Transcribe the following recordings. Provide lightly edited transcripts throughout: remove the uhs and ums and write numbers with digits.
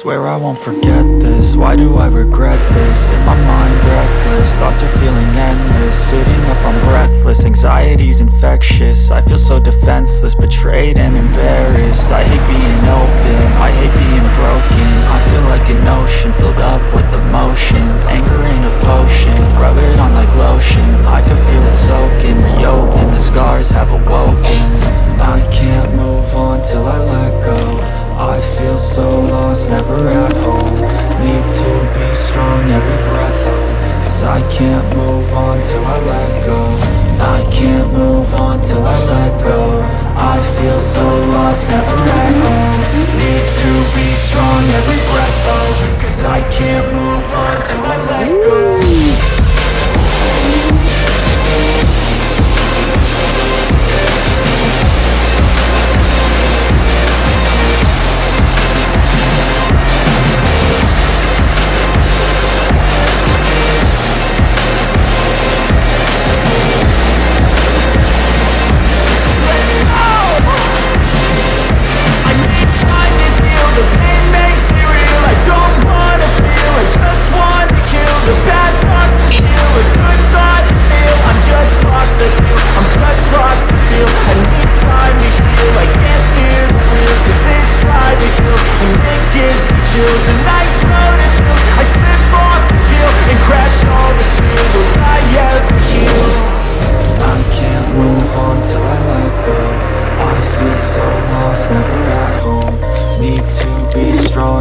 Swear I won't forget this, why do I regret this? In my mind reckless, thoughts are feeling endless. Sitting up, I'm breathless, anxiety's infectious. I feel so defenseless, betrayed and embarrassed. I hate being open, I hate being broken. I feel like an ocean, filled up with emotion. Anger ain't a potion, rub it on like lotion. I can feel it soaking, reopen, the scars have awoken. I can't move on till I let go. I feel so lost, never at home. Need to be strong, every breath hold. Cause I can't move on till I let go. I can't move on till I let go. I feel so lost, never at home. Need to be strong, every breath hold. Cause I can't move on till I let go.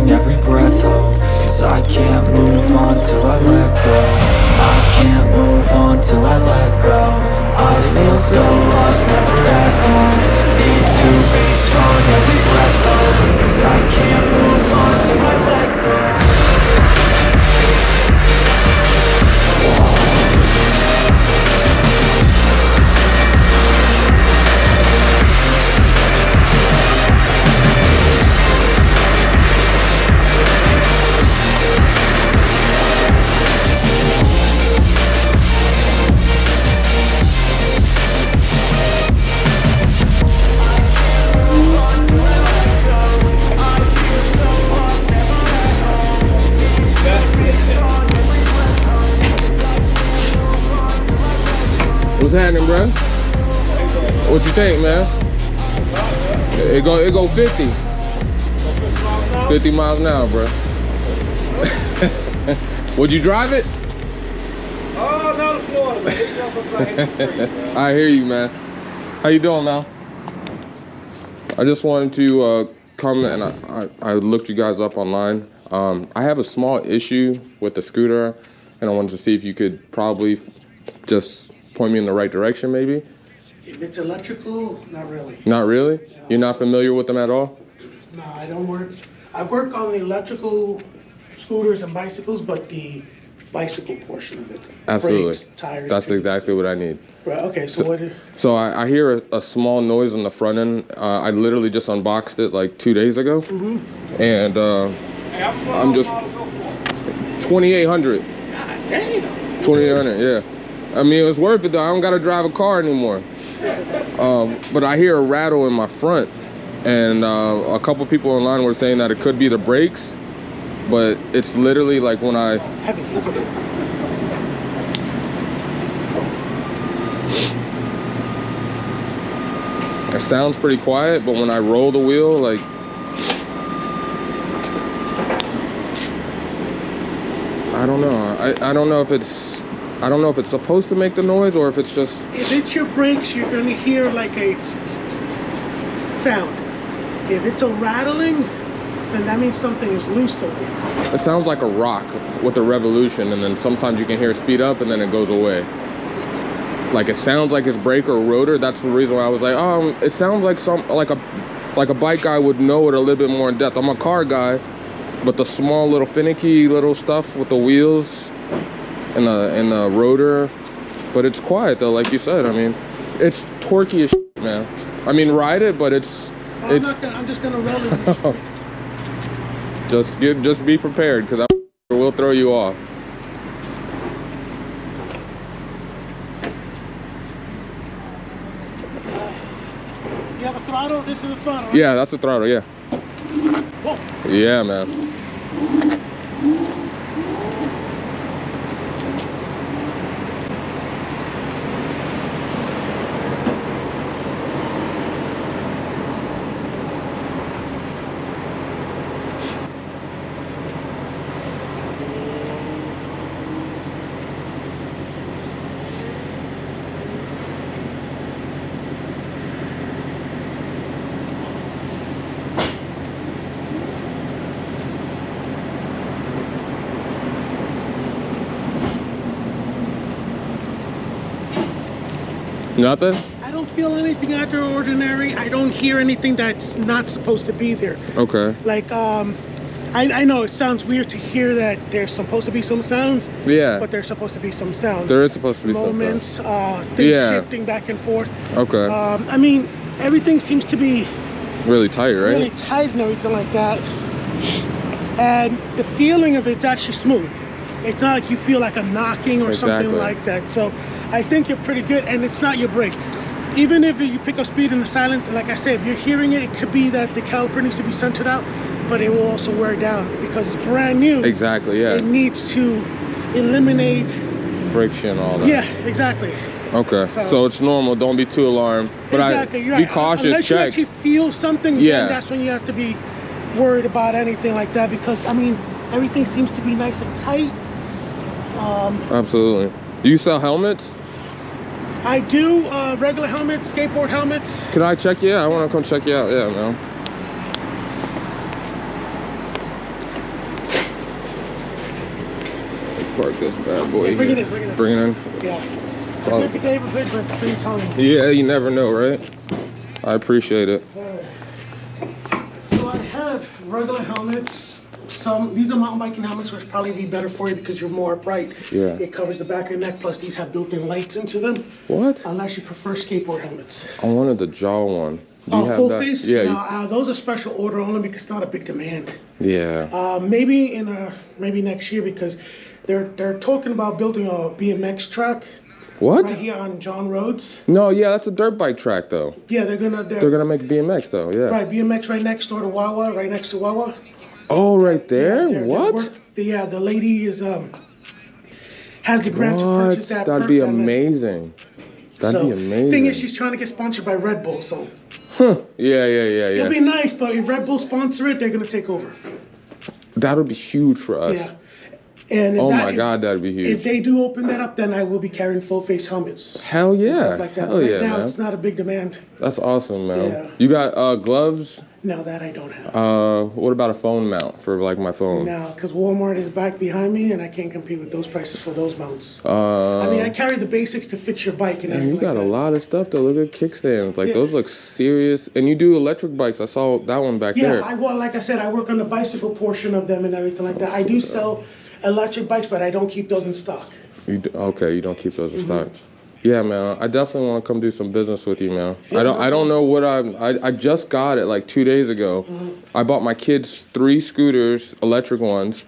Every breath hold, cause I can't move on till I let go. I can't move on till I let go. I feel so lost, never at home. Need to be strong, every breath hold, cause I can't move on till I let go. What's happening, bro? What you think, man? It go 50. 50 miles an hour, bro. Would you drive it? Oh, no, Florida. I hear you, man. How you doing, Mal? I just wanted to come and I looked you guys up online. I have a small issue with the scooter, and I wanted to see if you could probably just point me in the right direction, maybe. If it's electrical, not really. Not really? No. You're not familiar with them at all? No, I don't work. I work on the electrical scooters and bicycles, but the bicycle portion of it. Absolutely. Brakes, tires. That's exactly what I need. Right, okay, so what? So I hear a small noise on the front end. I literally just unboxed it like 2 days ago. Mm-hmm. And I'm just 2,800. God damn. 2,800, yeah. I mean, it was worth it though. I don't gotta drive a car anymore. But I hear a rattle in my front, and a couple people online were saying that it could be the brakes, but it's literally like when I... It sounds pretty quiet, but when I roll the wheel, like... I don't know. I don't know if it's... I don't know if it's supposed to make the noise or if it's just... If it's your brakes, you're going to hear like a sound. If it's a rattling, then that means something is loose over here. It sounds like a rock with a revolution, and then sometimes you can hear it speed up and then it goes away. Like it sounds like it's brake or rotor. That's the reason why I was like, it sounds like like a bike guy would know it a little bit more in depth. I'm a car guy, but the small little finicky little stuff with the wheels and the rotor, but it's quiet though, like you said. I mean, it's torquey as shit, man. I mean, ride it, but I'm just gonna roll it. just be prepared, because I will throw you off. You have a throttle? This is the throttle, right? Yeah, that's the throttle, yeah. Whoa. Yeah, man. Nothing? I don't feel anything out of the ordinary. I don't hear anything that's not supposed to be there. Okay. Like, I know it sounds weird to hear that there's supposed to be some sounds. Yeah. But there's supposed to be some sounds. There is supposed to be moments, some sounds. things shifting back and forth. Okay. I mean, everything seems to be really tight, right? really tight and everything like that. And the feeling of it's actually smooth. It's not like you feel like a knocking or something like that. So I think you're pretty good, and it's not your brake. Even if you pick up speed in the silent, like I said, if you're hearing it, it could be that the caliper needs to be centered out, but it will also wear down because it's brand new. Exactly, yeah. It needs to eliminate friction, all that. Yeah, exactly. Okay, so it's normal. Don't be too alarmed. But exactly, you're be right. cautious. Unless you actually feel something, then that's when you have to be worried about anything like that. Because I mean, everything seems to be nice and tight. Absolutely. Do you sell helmets? I do, regular helmets, skateboard helmets. Can I check you out? I want to come check you out. Yeah, man. Park this bad boy. Yeah, bring it in, bring it in. Bring it in? Yeah. It's a good neighborhood, but at the same time. Yeah, you never know, right? I appreciate it. So I have regular helmets. These are mountain biking helmets, which probably be better for you because you're more upright. Yeah. It covers the back of your neck, plus these have built-in lights into them. What? Unless you prefer skateboard helmets. I wanted the jaw one. Do you have full that? face? Yeah. No, those are special order only because it's not a big demand. Yeah. Maybe maybe next year because they're talking about building a BMX track. What? Right here on John Roads. No, yeah, that's a dirt bike track though. Yeah, they're gonna make BMX though. Yeah. Right, BMX right next door to Wawa, right next to Wawa. Oh, right there? Yeah, what? The lady is has the grant to purchase that. That'd be amazing. That'd be amazing. Thing is, she's trying to get sponsored by Red Bull, so. Huh. Yeah. It'll be nice, but if Red Bull sponsor it, they're gonna take over. That would be huge for us. Yeah. And my God, that'd be huge. If they do open that up, then I will be carrying full face helmets. Hell yeah. Stuff like that. Hell yeah, now, man. it's not a big demand. That's awesome, man. Yeah. You got gloves? No, that I don't have. What about a phone mount for like my phone? No, because Walmart is back behind me, and I can't compete with those prices for those mounts. I mean, I carry the basics to fix your bike and everything. You got like a lot of stuff though. Look at kickstands. Like those look serious. And you do electric bikes. I saw that one back there. Yeah, well, like I said, I work on the bicycle portion of them and everything like that. I do sell electric bikes, but I don't keep those in stock. Okay, you don't keep those in stock. Yeah, man. I definitely want to come do some business with you, man. I don't know what I just got it like 2 days ago. I bought my kids 3 scooters, electric ones,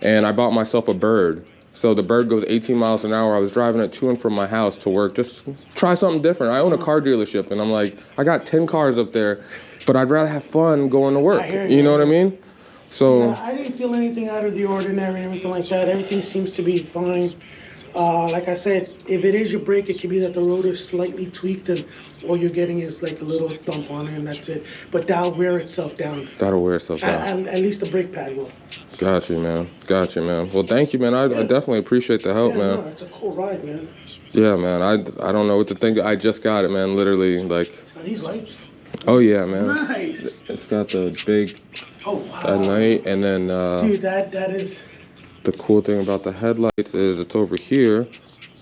and I bought myself a bird. So the bird goes 18 miles an hour. I was driving it to and from my house to work. Just try something different. I own a car dealership, and I'm like, I got 10 cars up there, but I'd rather have fun going to work. You know what I mean? So yeah, I didn't feel anything out of the ordinary, anything like that. Everything seems to be fine. Like I said, if it is your brake, it could be that the rotor is slightly tweaked and all you're getting is like a little thump on it and that's it. But that'll wear itself down. That'll wear itself down. At least the brake pad will. Got you, man. Well, thank you, man. I definitely appreciate the help, man. No, it's a cool ride, man. Yeah, man. I don't know what to think. I just got it, man. Literally, like. Are these lights? Oh, yeah, man. Nice. It's got the big wow. at night, and then dude, that is. The cool thing about the headlights is it's over here.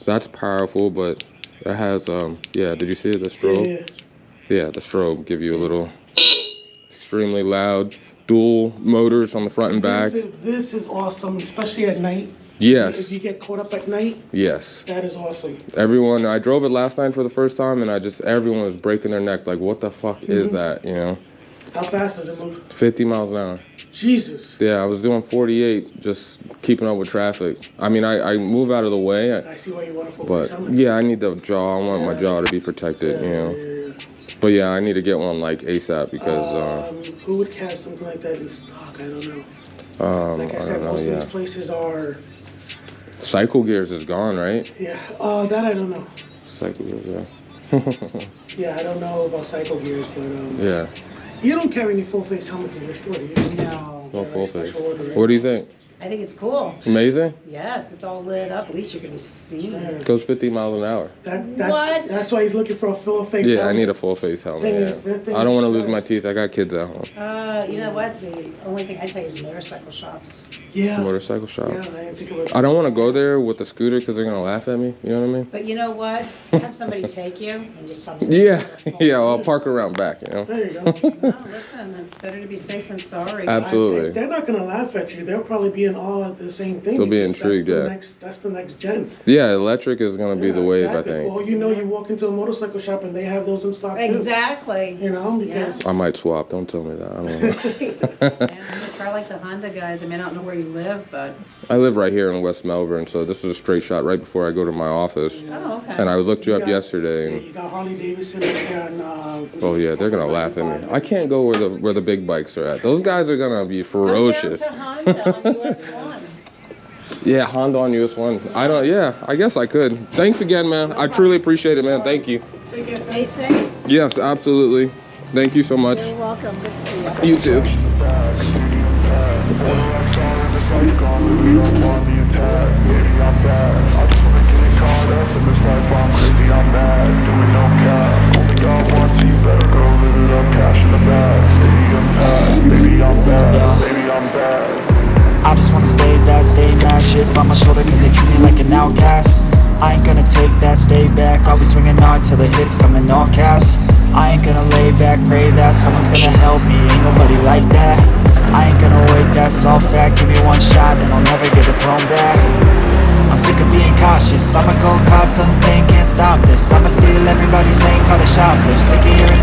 That's powerful, but it has yeah. Did you see it? The strobe. Yeah, the strobe give you a little extremely loud dual motors on the front and back. This is awesome, especially at night. Yes. If you get caught up at night. Yes. That is awesome. I drove it last night for the first time, and everyone was breaking their neck. Like, what the fuck is that? You know. How fast does it move? 50 miles an hour. Jesus. Yeah, I was doing 48, just keeping up with traffic. I mean, I move out of the way. I see why you want to focus. But yeah, I need the jaw. I want my jaw to be protected, you know. Yeah. But yeah, I need to get one like ASAP because. Who would have something like that in stock? I don't know. Like I I said, don't know. most of Yeah. these places are. Cycle Gears is gone, right? Yeah. That I don't know. Cycle Gears, yeah. Yeah, I don't know about Cycle Gears, but Yeah. you don't carry any full face helmets in your store, do you? No. No full face. special order, right? What do you think? I think it's cool. Amazing? Yes, it's all lit up. At least you're gonna be seen. Yeah. Goes 50 miles an hour. What? That's why he's looking for a full face Yeah, helmet. I need a full face helmet. Thing Yeah. is, that thing I don't is want to lose nice. my teeth. I got kids at home. You know what? The only thing I tell you is motorcycle shops. Yeah. Motorcycle shop. Yeah, I didn't think about I don't want to go there with the scooter because they're gonna laugh at me. You know what I mean? But you know what? Have somebody take you and just tell them. Yeah, yeah. I'll park around back. You know. There you go. No, listen, it's better to be safe than sorry. Absolutely. They're not going to laugh at you. They'll probably be in awe at the same thing. They'll be because intrigued, That's the next gen. Yeah, electric is gonna be the wave. Exactly. I think. Well, you know, you walk into a motorcycle shop and they have those in stock too. Exactly. You know, because I might swap. Don't tell me that. I don't know. Yeah, I'm gonna try like the Honda guys. I mean, I don't know where you live, but I live right here in West Melbourne, so this is a straight shot right before I go to my office. oh, okay. And I looked you up got- yesterday, yeah, and you got Harley Davidson right there. And, oh yeah, they're gonna laugh at me. I can't go where the big bikes are at. Those guys are gonna be ferocious. Go down to Honda on US 1. Yeah, Honda on US 1. I don't. Yeah, I guess I could. Thanks again, man. I truly appreciate it, man. Thank you. Stay safe. Yes, absolutely. Thank you so much. You're welcome. Good to see you. You too. I just wanna stay bad, stay mad. Shit on my shoulder cause they treat me like an outcast. I ain't gonna take that, stay back. I'll be swinging hard till the hits come in all caps. I ain't gonna lay back, pray that someone's gonna help me. Ain't nobody like that. I ain't gonna wait, that's all fact. Give me one shot and I'll never get the throne back. I'm sick of being cautious. I'ma go cause something, can't stop this. I'ma steal everybody's lane, call it shoplift. Sick of hearing